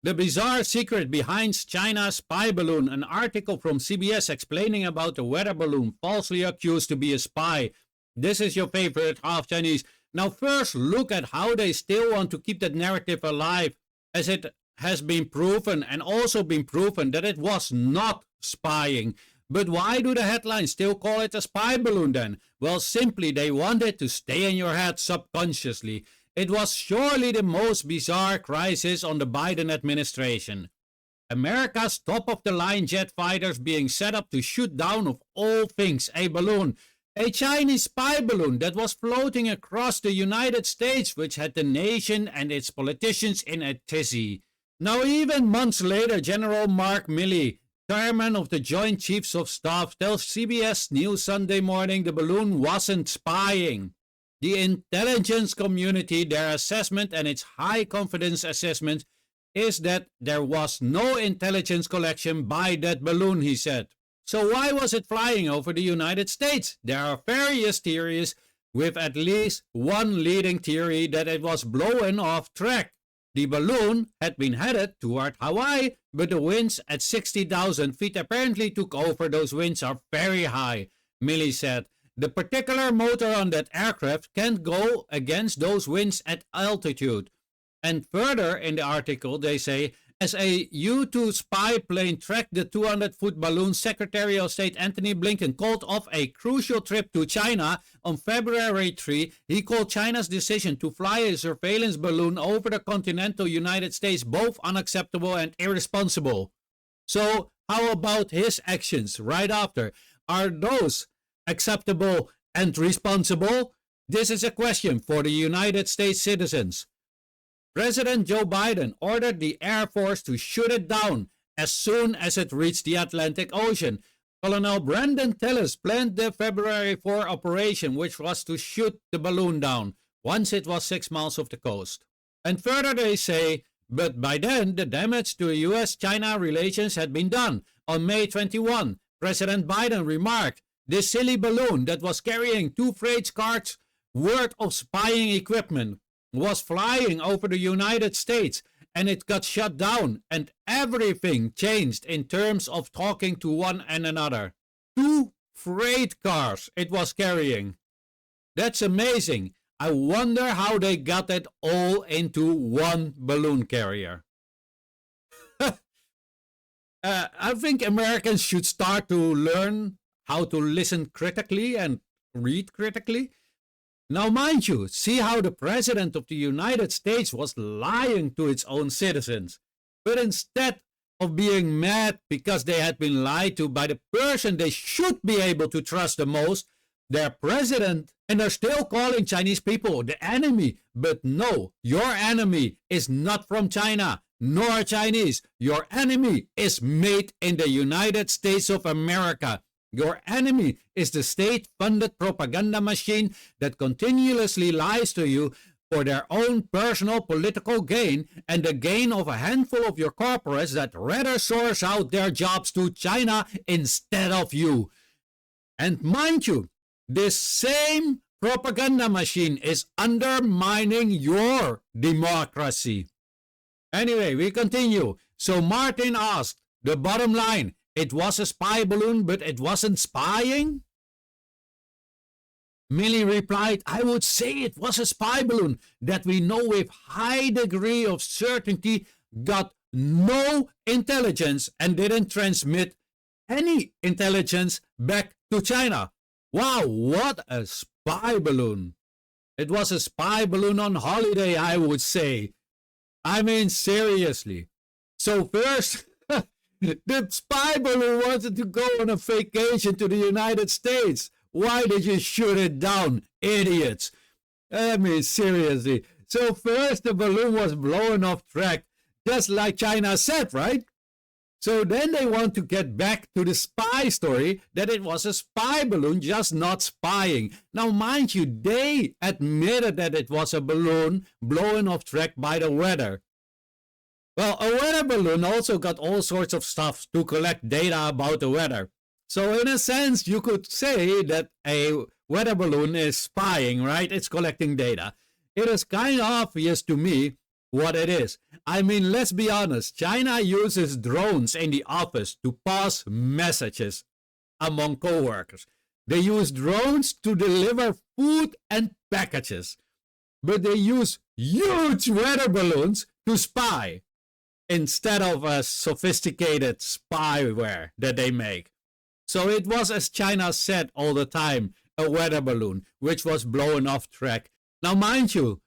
The bizarre secret behind China's spy balloon. An article from CBS explaining about the weather balloon falsely accused to be a spy. This is your favorite half Chinese. Now first look at how they still want to keep that narrative alive, as it has been proven and also been proven that it was not spying. But why do the headlines still call it a spy balloon then? Well, simply they want it to stay in your head subconsciously. It was surely the most bizarre crisis on the Biden administration. America's top-of-the-line jet fighters being set up to shoot down, of all things, a balloon. A Chinese spy balloon that was floating across the United States, which had the nation and its politicians in a tizzy. Now, even months later, General Mark Milley, chairman of the Joint Chiefs of Staff, tells CBS News Sunday Morning the balloon wasn't spying. The intelligence community, their assessment and its high confidence assessment is that there was no intelligence collection by that balloon, he said. So why was it flying over the United States? There are various theories, with at least one leading theory that it was blown off track. The balloon had been headed toward Hawaii, but the winds at 60,000 feet apparently took over. Those winds are very high, Milley said. The particular motor on that aircraft can't go against those winds at altitude. And further in the article they say, as a U-2 spy plane tracked the 200-foot balloon, Secretary of State Antony Blinken called off a crucial trip to China on February 3. He called China's decision to fly a surveillance balloon over the continental United States both unacceptable and irresponsible. So how about his actions right after? Are those acceptable and responsible? This is a question for the United States citizens. President Joe Biden ordered the Air Force to shoot it down as soon as it reached the Atlantic Ocean. Colonel Brandon Tillis planned the February 4 operation, which was to shoot the balloon down once it was 6 miles off the coast. And further they say, but by then the damage to US-China relations had been done. On May 21, President Biden remarked, this silly balloon that was carrying 2 freight cars worth of spying equipment was flying over the United States and it got shut down and everything changed in terms of talking to one and another. 2 freight cars it was carrying. That's amazing. I wonder how they got it all into one balloon carrier. I think Americans should start to learn how to listen critically and read critically. Now, mind you, see how the President of the United States was lying to its own citizens. But instead of being mad because they had been lied to by the person they should be able to trust the most, their president, and they're still calling Chinese people the enemy. But no, your enemy is not from China, nor Chinese. Your enemy is made in the United States of America. Your enemy is the state-funded propaganda machine that continuously lies to you for their own personal political gain and the gain of a handful of your corporates that rather source out their jobs to China instead of you. And mind you, this same propaganda machine is undermining your democracy. Anyway, we continue. So Martin asked, the bottom line, it was a spy balloon, but it wasn't spying? Milley replied, I would say it was a spy balloon that we know with high degree of certainty got no intelligence and didn't transmit any intelligence back to China. Wow, what a spy balloon. It was a spy balloon on holiday, I would say. I mean, seriously. So first, the spy balloon wanted to go on a vacation to the United States. Why did you shoot it down, idiots? I mean, seriously. So first the balloon was blown off track, just like China said, right? So then they want to get back to the spy story that it was a spy balloon, just not spying. Now, mind you, they admitted that it was a balloon blown off track by the weather. Well, a weather balloon also got all sorts of stuff to collect data about the weather. So in a sense, you could say that a weather balloon is spying, right? It's collecting data. It is kind of obvious to me what it is. I mean, let's be honest, China uses drones in the office to pass messages among coworkers. They use drones to deliver food and packages, but they use huge weather balloons to spy instead of a sophisticated spyware that they make. So it was, as China said all the time, a weather balloon which was blown off track. Now, mind you,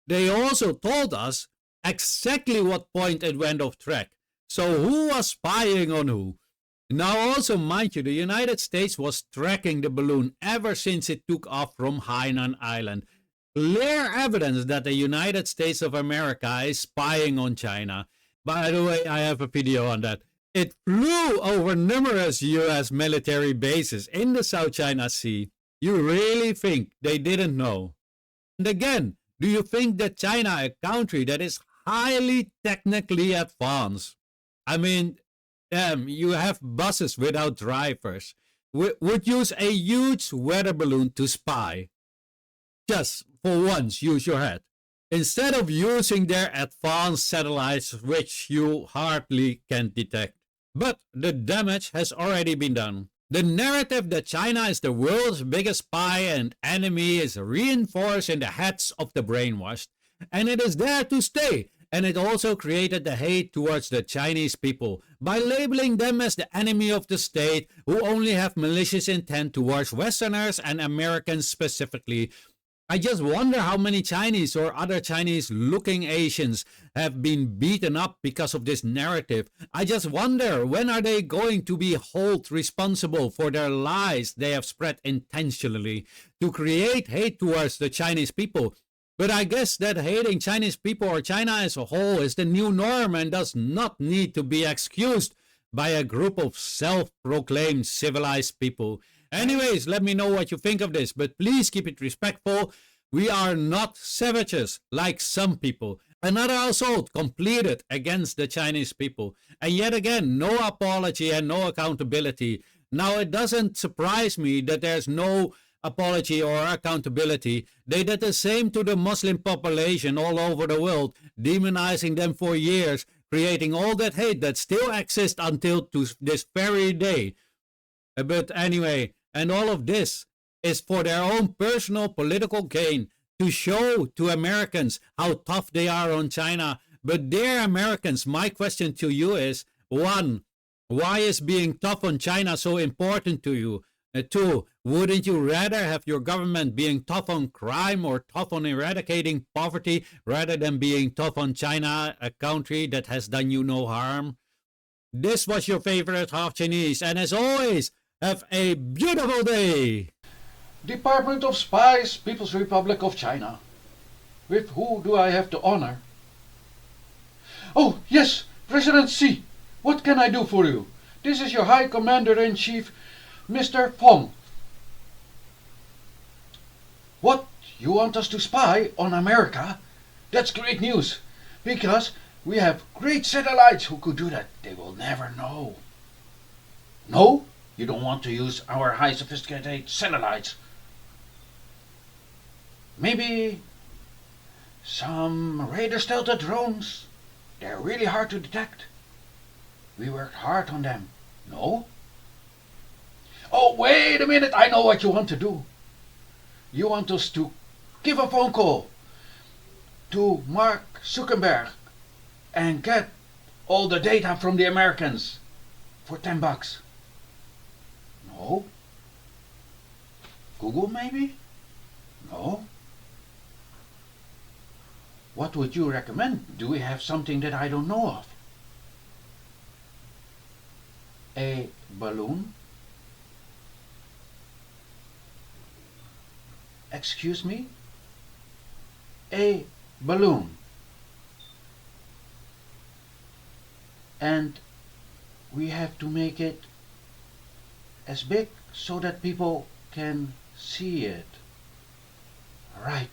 they also told us exactly what point it went off track. So who was spying on who? Now also, mind you, the United States was tracking the balloon ever since it took off from Hainan Island. Clear evidence that the United States of America is spying on China. By the way, I have a video on that. It flew over numerous US military bases in the South China Sea. You really think they didn't know? And again, do you think that China, a country that is highly technically advanced, I mean, you have buses without drivers, would use a huge weather balloon to spy? Just for once, use your head. Instead of using their advanced satellites, which you hardly can detect. But the damage has already been done. The narrative that China is the world's biggest spy and enemy is reinforced in the heads of the brainwashed, and it is there to stay. And it also created the hate towards the Chinese people by labeling them as the enemy of the state who only have malicious intent towards Westerners and Americans specifically. I just wonder how many Chinese or other Chinese-looking Asians have been beaten up because of this narrative. I just wonder, when are they going to be held responsible for their lies they have spread intentionally to create hate towards the Chinese people? But I guess that hating Chinese people or China as a whole is the new norm and does not need to be excused by a group of self-proclaimed civilized people. Anyways, let me know what you think of this, but please keep it respectful. We are not savages like some people. Another assault completed against the Chinese people. And yet again, no apology and no accountability. Now, it doesn't surprise me that there's no apology or accountability. They did the same to the Muslim population all over the world, demonizing them for years, creating all that hate that still exists until to this very day. But anyway, and all of this is for their own personal political gain, to show to Americans how tough they are on China. But dear Americans, my question to you is, 1, why is being tough on China so important to you? 2, wouldn't you rather have your government being tough on crime or tough on eradicating poverty rather than being tough on China, a country that has done you no harm? This was your favorite half Chinese, and as always, have a beautiful day! Department of Spies, People's Republic of China. With who do I have the honor? Oh, yes, President Xi. What can I do for you? This is your High Commander-in-Chief, MrFong. What? You want us to spy on America? That's great news, because we have great satellites who could do that. They will never know. No? You don't want to use our high sophisticated satellites? Maybe some radar stealth drones? They're really hard to detect. We worked hard on them. No? Oh, wait a minute. I know what you want to do. You want us to give a phone call to Mark Zuckerberg and get all the data from the Americans for $10. No? Google maybe? No? What would you recommend? Do we have something that I don't know of? A balloon? Excuse me? A balloon. And we have to make it as big so that people can see it. Right.